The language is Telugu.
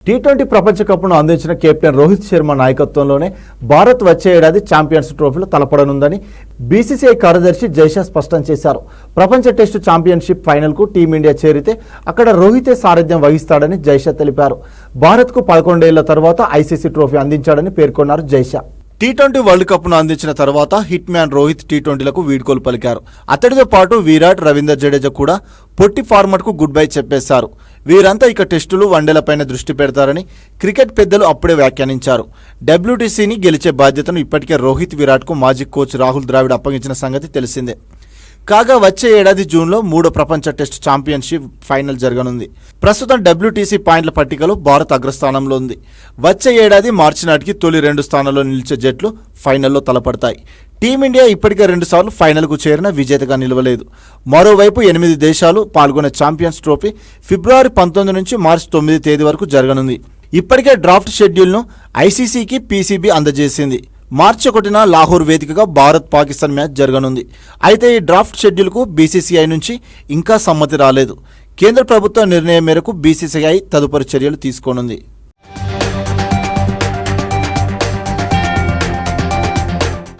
టీ20 ప్రపంచ కప్ను అందించిన కెప్టెన్ రోహిత్ శర్మ నాయకత్వంలోనే భారత్ వచ్చే ఏడాది ఛాంపియన్స్ ట్రోఫీలో తలపడనుందని బీసీసీఐ కార్యదర్శి జైషా స్పష్టం చేశారు. ప్రపంచ టెస్టు ఛాంపియన్షిప్ ఫైనల్కు టీమిండియా చేరితే అక్కడ రోహితే సారథ్యం వహిస్తాడని జైషా తెలిపారు. భారత్కు 11 ఏళ్ల తర్వాత ఐసీసీ ట్రోఫీ అందించాడని పేర్కొన్నారు జైషా. టీ20 వరల్డ్ కప్ను అందించిన తర్వాత హిట్ మ్యాన్ రోహిత్ టీ20లకు వీడ్కోలు పలికారు. అతడితో పాటు విరాట్, రవీందర్ జడేజా కూడా పొట్టి ఫార్మాట్కు గుడ్ బై చెప్పేశారు. వీరంతా ఇక టెస్టులు, వన్డేలపైన దృష్టి పెడతారని క్రికెట్ పెద్దలు అప్పుడే వ్యాఖ్యానించారు. డబ్ల్యూటీసీని గెలిచే బాధ్యతను ఇప్పటికే రోహిత్, విరాట్కు మాజీ కోచ్ రాహుల్ ద్రావిడ్ అప్పగించిన సంగతి తెలిసిందే. కాగా వచ్చే ఏడాది జూన్లో 3వ ప్రపంచ టెస్ట్ ఛాంపియన్షిప్ ఫైనల్ జరగనుంది. ప్రస్తుతం డబ్ల్యూటీసీ పాయింట్ల పట్టికలో భారత్ అగ్రస్థానంలో ఉంది. వచ్చే ఏడాది మార్చి నాటికి తొలి 2 స్థానాల్లో నిలిచే జట్లు ఫైనల్లో తలపడతాయి. టీమిండియా ఇప్పటికే 2 సార్లు ఫైనల్కు చేరిన విజేతగా నిలవలేదు. మరోవైపు 8 దేశాలు పాల్గొనే ఛాంపియన్స్ ట్రోఫీ ఫిబ్రవరి 19 నుంచి మార్చి 9 తేదీ వరకు జరగనుంది. ఇప్పటికే డ్రాఫ్ట్ షెడ్యూల్ను ఐసీసీకి పీసీబీ అందజేసింది. మార్చి 1న లాహోర్ వేదికగా భారత్ పాకిస్తాన్ మ్యాచ్ జరగనుంది. అయితే ఈ డ్రాఫ్ట్ షెడ్యూల్కు బీసీసీఐ నుంచి ఇంకా సమ్మతి రాలేదు. కేంద్ర ప్రభుత్వ నిర్ణయం మేరకు బీసీసీఐ తదుపరి చర్యలు తీసుకోనుంది.